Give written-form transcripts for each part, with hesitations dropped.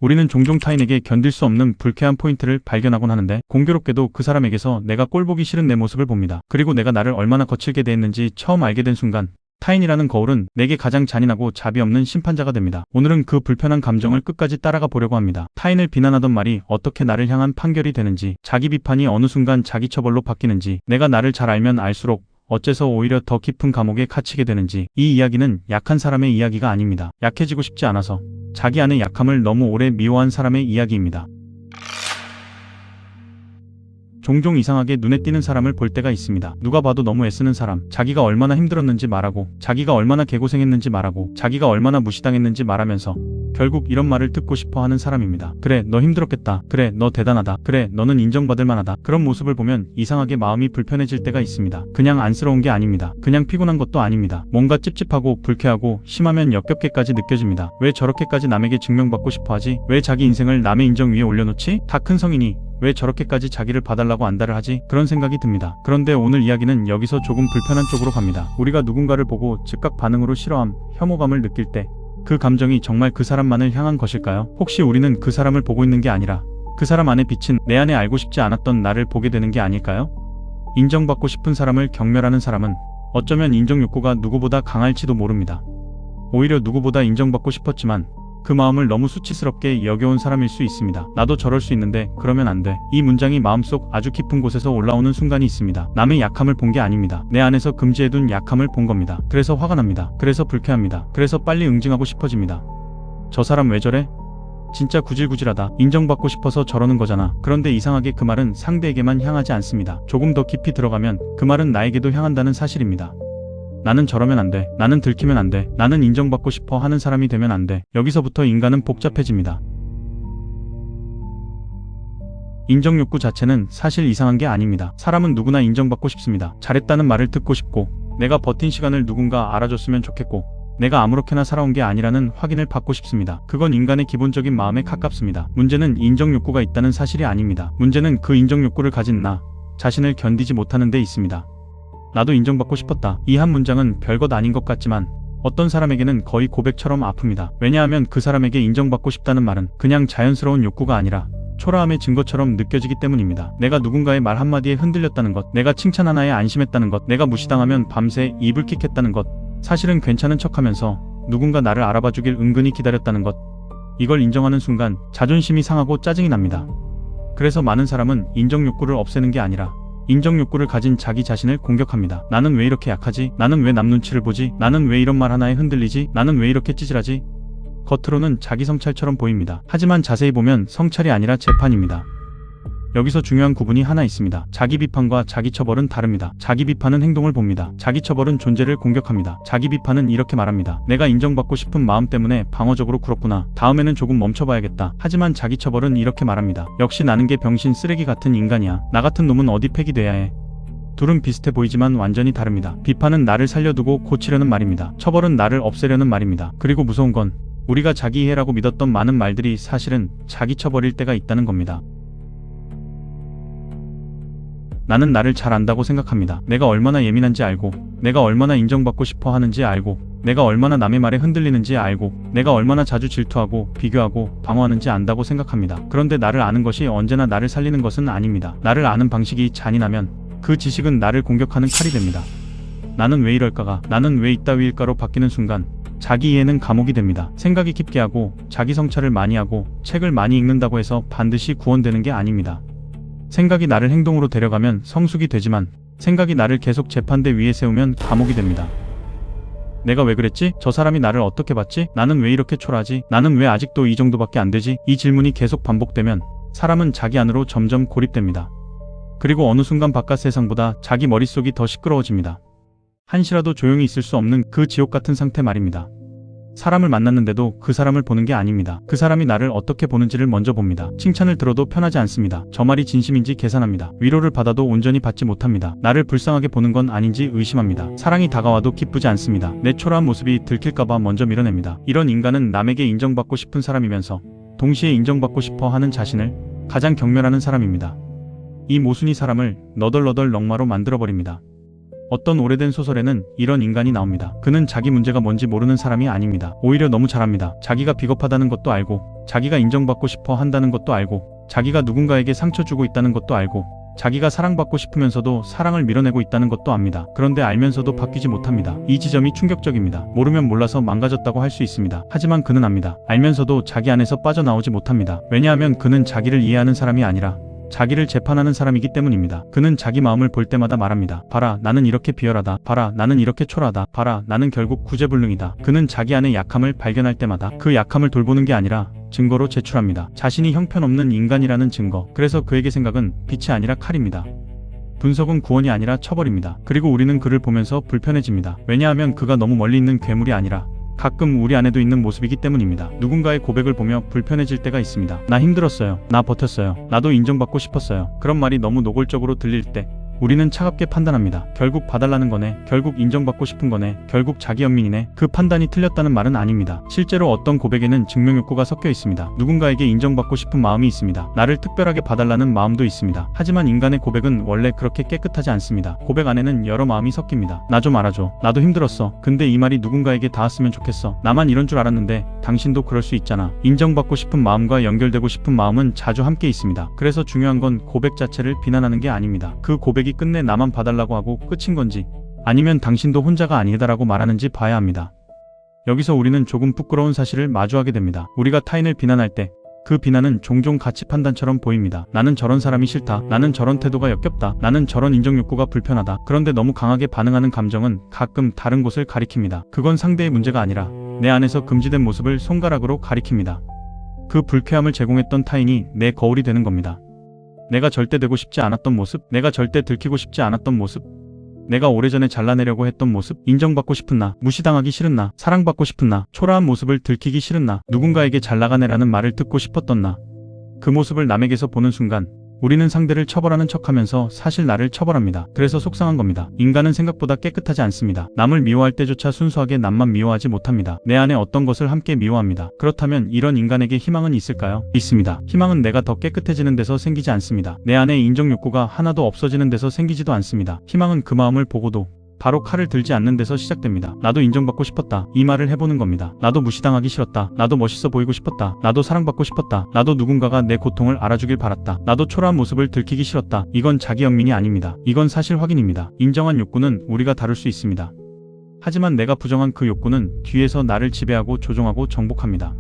우리는 종종 타인에게 견딜 수 없는 불쾌한 포인트를 발견하곤 하는데 공교롭게도 그 사람에게서 내가 꼴보기 싫은 내 모습을 봅니다. 그리고 내가 나를 얼마나 거칠게 대했는지 처음 알게 된 순간 타인이라는 거울은 내게 가장 잔인하고 자비 없는 심판자가 됩니다. 오늘은 그 불편한 감정을 끝까지 따라가 보려고 합니다. 타인을 비난하던 말이 어떻게 나를 향한 판결이 되는지, 자기 비판이 어느 순간 자기 처벌로 바뀌는지, 내가 나를 잘 알면 알수록 어째서 오히려 더 깊은 감옥에 갇히게 되는지, 이 이야기는 약한 사람의 이야기가 아닙니다. 약해지고 싶지 않아서 자기 안의 약함을 너무 오래 미워한 사람의 이야기입니다. 종종 이상하게 눈에 띄는 사람을 볼 때가 있습니다. 누가 봐도 너무 애쓰는 사람, 자기가 얼마나 힘들었는지 말하고, 자기가 얼마나 개고생했는지 말하고, 자기가 얼마나 무시당했는지 말하면서 결국 이런 말을 듣고 싶어 하는 사람입니다. 그래, 너 힘들었겠다. 그래, 너 대단하다. 그래, 너는 인정받을 만하다. 그런 모습을 보면 이상하게 마음이 불편해질 때가 있습니다. 그냥 안쓰러운 게 아닙니다. 그냥 피곤한 것도 아닙니다. 뭔가 찝찝하고 불쾌하고 심하면 역겹게까지 느껴집니다. 왜 저렇게까지 남에게 증명받고 싶어 하지? 왜 자기 인생을 남의 인정 위에 올려놓지? 다 큰 성인이 왜 저렇게까지 자기를 봐달라고 안달을 하지? 그런 생각이 듭니다. 그런데 오늘 이야기는 여기서 조금 불편한 쪽으로 갑니다. 우리가 누군가를 보고 즉각 반응으로 싫어함, 혐오감을 느낄 때 그 감정이 정말 그 사람만을 향한 것일까요? 혹시 우리는 그 사람을 보고 있는 게 아니라 그 사람 안에 비친 내 안에 알고 싶지 않았던 나를 보게 되는 게 아닐까요? 인정받고 싶은 사람을 경멸하는 사람은 어쩌면 인정 욕구가 누구보다 강할지도 모릅니다. 오히려 누구보다 인정받고 싶었지만 그 마음을 너무 수치스럽게 여겨온 사람일 수 있습니다. 나도 저럴 수 있는데 그러면 안 돼. 이 문장이 마음속 아주 깊은 곳에서 올라오는 순간이 있습니다. 남의 약함을 본 게 아닙니다. 내 안에서 금지해둔 약함을 본 겁니다. 그래서 화가 납니다. 그래서 불쾌합니다. 그래서 빨리 응징하고 싶어집니다. 저 사람 왜 저래? 진짜 구질구질하다. 인정받고 싶어서 저러는 거잖아. 그런데 이상하게 그 말은 상대에게만 향하지 않습니다. 조금 더 깊이 들어가면 그 말은 나에게도 향한다는 사실입니다. 나는 저러면 안 돼. 나는 들키면 안 돼. 나는 인정받고 싶어 하는 사람이 되면 안 돼. 여기서부터 인간은 복잡해집니다. 인정 욕구 자체는 사실 이상한 게 아닙니다. 사람은 누구나 인정받고 싶습니다. 잘했다는 말을 듣고 싶고, 내가 버틴 시간을 누군가 알아줬으면 좋겠고, 내가 아무렇게나 살아온 게 아니라는 확인을 받고 싶습니다. 그건 인간의 기본적인 마음에 가깝습니다. 문제는 인정 욕구가 있다는 사실이 아닙니다. 문제는 그 인정 욕구를 가진 나 자신을 견디지 못하는 데 있습니다. 나도 인정받고 싶었다. 이 한 문장은 별것 아닌 것 같지만 어떤 사람에게는 거의 고백처럼 아픕니다. 왜냐하면 그 사람에게 인정받고 싶다는 말은 그냥 자연스러운 욕구가 아니라 초라함의 증거처럼 느껴지기 때문입니다. 내가 누군가의 말 한마디에 흔들렸다는 것, 내가 칭찬 하나에 안심했다는 것, 내가 무시당하면 밤새 이불킥했다는 것, 사실은 괜찮은 척하면서 누군가 나를 알아봐주길 은근히 기다렸다는 것, 이걸 인정하는 순간 자존심이 상하고 짜증이 납니다. 그래서 많은 사람은 인정 욕구를 없애는 게 아니라 인정 욕구를 가진 자기 자신을 공격합니다. 나는 왜 이렇게 약하지? 나는 왜 남 눈치를 보지? 나는 왜 이런 말 하나에 흔들리지? 나는 왜 이렇게 찌질하지? 겉으로는 자기 성찰처럼 보입니다. 하지만 자세히 보면 성찰이 아니라 재판입니다. 여기서 중요한 구분이 하나 있습니다. 자기 비판과 자기 처벌은 다릅니다. 자기 비판은 행동을 봅니다. 자기 처벌은 존재를 공격합니다. 자기 비판은 이렇게 말합니다. 내가 인정받고 싶은 마음 때문에 방어적으로 굴었구나. 다음에는 조금 멈춰봐야겠다. 하지만 자기 처벌은 이렇게 말합니다. 역시 나는 게 병신 쓰레기 같은 인간이야. 나 같은 놈은 어디 폐기돼야 해. 둘은 비슷해 보이지만 완전히 다릅니다. 비판은 나를 살려두고 고치려는 말입니다. 처벌은 나를 없애려는 말입니다. 그리고 무서운 건 우리가 자기 이해라고 믿었던 많은 말들이 사실은 자기 처벌일 때가 있다는 겁니다. 나는 나를 잘 안다고 생각합니다. 내가 얼마나 예민한지 알고, 내가 얼마나 인정받고 싶어 하는지 알고, 내가 얼마나 남의 말에 흔들리는지 알고, 내가 얼마나 자주 질투하고 비교하고 방어하는지 안다고 생각합니다. 그런데 나를 아는 것이 언제나 나를 살리는 것은 아닙니다. 나를 아는 방식이 잔인하면 그 지식은 나를 공격하는 칼이 됩니다. 나는 왜 이럴까가 나는 왜 이따위일까로 바뀌는 순간 자기 이해는 감옥이 됩니다. 생각이 깊게 하고 자기 성찰을 많이 하고 책을 많이 읽는다고 해서 반드시 구원되는 게 아닙니다. 생각이 나를 행동으로 데려가면 성숙이 되지만 생각이 나를 계속 재판대 위에 세우면 감옥이 됩니다. 내가 왜 그랬지? 저 사람이 나를 어떻게 봤지? 나는 왜 이렇게 초라하지? 나는 왜 아직도 이 정도밖에 안 되지? 이 질문이 계속 반복되면 사람은 자기 안으로 점점 고립됩니다. 그리고 어느 순간 바깥 세상보다 자기 머릿속이 더 시끄러워집니다. 한시라도 조용히 있을 수 없는 그 지옥 같은 상태 말입니다. 사람을 만났는데도 그 사람을 보는 게 아닙니다. 그 사람이 나를 어떻게 보는지를 먼저 봅니다. 칭찬을 들어도 편하지 않습니다. 저 말이 진심인지 계산합니다. 위로를 받아도 온전히 받지 못합니다. 나를 불쌍하게 보는 건 아닌지 의심합니다. 사랑이 다가와도 기쁘지 않습니다. 내 초라한 모습이 들킬까봐 먼저 밀어냅니다. 이런 인간은 남에게 인정받고 싶은 사람이면서 동시에 인정받고 싶어 하는 자신을 가장 경멸하는 사람입니다. 이 모순이 사람을 너덜너덜 넝마로 만들어버립니다. 어떤 오래된 소설에는 이런 인간이 나옵니다. 그는 자기 문제가 뭔지 모르는 사람이 아닙니다. 오히려 너무 잘합니다. 자기가 비겁하다는 것도 알고, 자기가 인정받고 싶어 한다는 것도 알고, 자기가 누군가에게 상처 주고 있다는 것도 알고, 자기가 사랑받고 싶으면서도 사랑을 밀어내고 있다는 것도 압니다. 그런데 알면서도 바뀌지 못합니다. 이 지점이 충격적입니다. 모르면 몰라서 망가졌다고 할 수 있습니다. 하지만 그는 압니다. 알면서도 자기 안에서 빠져나오지 못합니다. 왜냐하면 그는 자기를 이해하는 사람이 아니라 자기를 재판하는 사람이기 때문입니다. 그는 자기 마음을 볼 때마다 말합니다. 봐라, 나는 이렇게 비열하다. 봐라, 나는 이렇게 초라하다. 봐라, 나는 결국 구제불능이다. 그는 자기 안의 약함을 발견할 때마다 그 약함을 돌보는 게 아니라 증거로 제출합니다. 자신이 형편없는 인간이라는 증거. 그래서 그에게 생각은 빛이 아니라 칼입니다. 분석은 구원이 아니라 처벌입니다. 그리고 우리는 그를 보면서 불편해집니다. 왜냐하면 그가 너무 멀리 있는 괴물이 아니라 가끔 우리 안에도 있는 모습이기 때문입니다. 누군가의 고백을 보며 불편해질 때가 있습니다. 나 힘들었어요. 나 버텼어요. 나도 인정받고 싶었어요. 그런 말이 너무 노골적으로 들릴 때 우리는 차갑게 판단합니다. 결국 봐달라는 거네. 결국 인정받고 싶은 거네. 결국 자기 연민이네. 그 판단이 틀렸다는 말은 아닙니다. 실제로 어떤 고백에는 증명 욕구가 섞여 있습니다. 누군가에게 인정받고 싶은 마음이 있습니다. 나를 특별하게 봐달라는 마음도 있습니다. 하지만 인간의 고백은 원래 그렇게 깨끗하지 않습니다. 고백 안에는 여러 마음이 섞입니다. 나 좀 알아줘. 나도 힘들었어. 근데 이 말이 누군가에게 닿았으면 좋겠어. 나만 이런 줄 알았는데 당신도 그럴 수 있잖아. 인정받고 싶은 마음과 연결되고 싶은 마음은 자주 함께 있습니다. 그래서 중요한 건 고백 자체를 비난하는 게 아닙니다. 그 고백이 끝내 나만 봐달라고 하고 끝인 건지, 아니면 당신도 혼자가 아니다라고 말하는지 봐야 합니다. 여기서 우리는 조금 부끄러운 사실을 마주하게 됩니다. 우리가 타인을 비난할 때 그 비난은 종종 가치 판단처럼 보입니다. 나는 저런 사람이 싫다. 나는 저런 태도가 역겹다. 나는 저런 인정 욕구가 불편하다. 그런데 너무 강하게 반응하는 감정은 가끔 다른 곳을 가리킵니다. 그건 상대의 문제가 아니라 내 안에서 금지된 모습을 손가락으로 가리킵니다. 그 불쾌함을 제공했던 타인이 내 거울이 되는 겁니다. 내가 절대 되고 싶지 않았던 모습, 내가 절대 들키고 싶지 않았던 모습, 내가 오래전에 잘라내려고 했던 모습, 인정받고 싶은 나, 무시당하기 싫은 나, 사랑받고 싶은 나, 초라한 모습을 들키기 싫은 나, 누군가에게 잘나가네라는 말을 듣고 싶었던 나. 그 모습을 남에게서 보는 순간 우리는 상대를 처벌하는 척하면서 사실 나를 처벌합니다. 그래서 속상한 겁니다. 인간은 생각보다 깨끗하지 않습니다. 남을 미워할 때조차 순수하게 남만 미워하지 못합니다. 내 안에 어떤 것을 함께 미워합니다. 그렇다면 이런 인간에게 희망은 있을까요? 있습니다. 희망은 내가 더 깨끗해지는 데서 생기지 않습니다. 내 안에 인정 욕구가 하나도 없어지는 데서 생기지도 않습니다. 희망은 그 마음을 보고도 바로 칼을 들지 않는 데서 시작됩니다. 나도 인정받고 싶었다. 이 말을 해보는 겁니다. 나도 무시당하기 싫었다. 나도 멋있어 보이고 싶었다. 나도 사랑받고 싶었다. 나도 누군가가 내 고통을 알아주길 바랐다. 나도 초라한 모습을 들키기 싫었다. 이건 자기 연민이 아닙니다. 이건 사실 확인입니다. 인정한 욕구는 우리가 다룰 수 있습니다. 하지만 내가 부정한 그 욕구는 뒤에서 나를 지배하고 조종하고 정복합니다.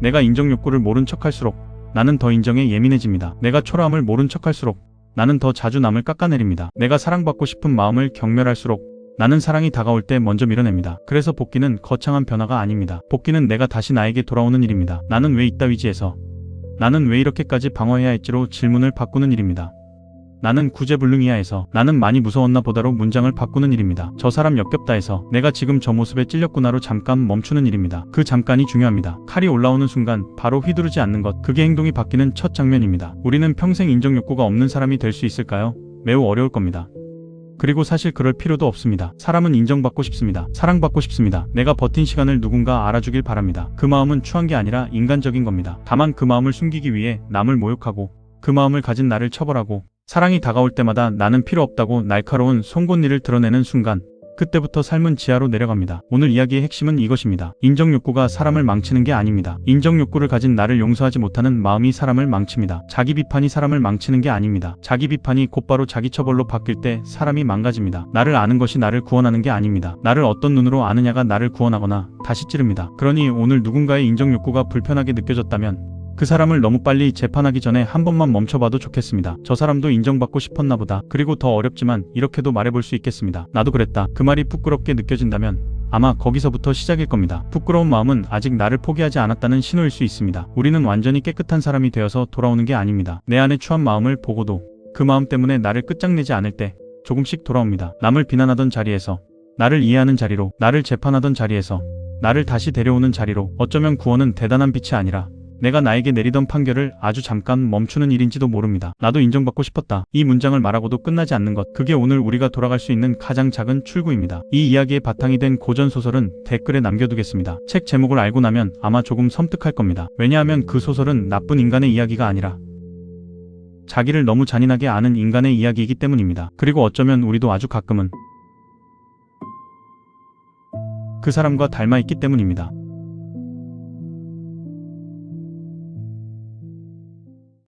내가 인정 욕구를 모른 척할수록 나는 더 인정에 예민해집니다. 내가 초라함을 모른 척할수록 나는 더 자주 남을 깎아내립니다. 내가 사랑받고 싶은 마음을 경멸할수록 나는 사랑이 다가올 때 먼저 밀어냅니다. 그래서 복귀는 거창한 변화가 아닙니다. 복귀는 내가 다시 나에게 돌아오는 일입니다. 나는 왜 이따 위지에서, 나는 왜 이렇게까지 방어해야 했지로 질문을 바꾸는 일입니다. 나는 구제불능이야에서, 나는 많이 무서웠나 보다로 문장을 바꾸는 일입니다. 저 사람 역겹다에서, 내가 지금 저 모습에 찔렸구나로 잠깐 멈추는 일입니다. 그 잠깐이 중요합니다. 칼이 올라오는 순간 바로 휘두르지 않는 것, 그게 행동이 바뀌는 첫 장면입니다. 우리는 평생 인정 욕구가 없는 사람이 될 수 있을까요? 매우 어려울 겁니다. 그리고 사실 그럴 필요도 없습니다. 사람은 인정받고 싶습니다. 사랑받고 싶습니다. 내가 버틴 시간을 누군가 알아주길 바랍니다. 그 마음은 추한 게 아니라 인간적인 겁니다. 다만 그 마음을 숨기기 위해 남을 모욕하고 그 마음을 가진 나를 처벌하고 사랑이 다가올 때마다 나는 필요 없다고 날카로운 송곳니를 드러내는 순간 그때부터 삶은 지하로 내려갑니다. 오늘 이야기의 핵심은 이것입니다. 인정 욕구가 사람을 망치는 게 아닙니다. 인정 욕구를 가진 나를 용서하지 못하는 마음이 사람을 망칩니다. 자기 비판이 사람을 망치는 게 아닙니다. 자기 비판이 곧바로 자기 처벌로 바뀔 때 사람이 망가집니다. 나를 아는 것이 나를 구원하는 게 아닙니다. 나를 어떤 눈으로 아느냐가 나를 구원하거나 다시 찌릅니다. 그러니 오늘 누군가의 인정 욕구가 불편하게 느껴졌다면 그 사람을 너무 빨리 재판하기 전에 한 번만 멈춰봐도 좋겠습니다. 저 사람도 인정받고 싶었나 보다. 그리고 더 어렵지만 이렇게도 말해볼 수 있겠습니다. 나도 그랬다. 그 말이 부끄럽게 느껴진다면 아마 거기서부터 시작일 겁니다. 부끄러운 마음은 아직 나를 포기하지 않았다는 신호일 수 있습니다. 우리는 완전히 깨끗한 사람이 되어서 돌아오는 게 아닙니다. 내 안에 추한 마음을 보고도 그 마음 때문에 나를 끝장내지 않을 때 조금씩 돌아옵니다. 남을 비난하던 자리에서 나를 이해하는 자리로, 나를 재판하던 자리에서 나를 다시 데려오는 자리로. 어쩌면 구원은 대단한 빛이 아니라 내가 나에게 내리던 판결을 아주 잠깐 멈추는 일인지도 모릅니다. 나도 인정받고 싶었다. 이 문장을 말하고도 끝나지 않는 것. 그게 오늘 우리가 돌아갈 수 있는 가장 작은 출구입니다. 이 이야기의 바탕이 된 고전소설은 댓글에 남겨두겠습니다. 책 제목을 알고 나면 아마 조금 섬뜩할 겁니다. 왜냐하면 그 소설은 나쁜 인간의 이야기가 아니라 자기를 너무 잔인하게 아는 인간의 이야기이기 때문입니다. 그리고 어쩌면 우리도 아주 가끔은 그 사람과 닮아 있기 때문입니다.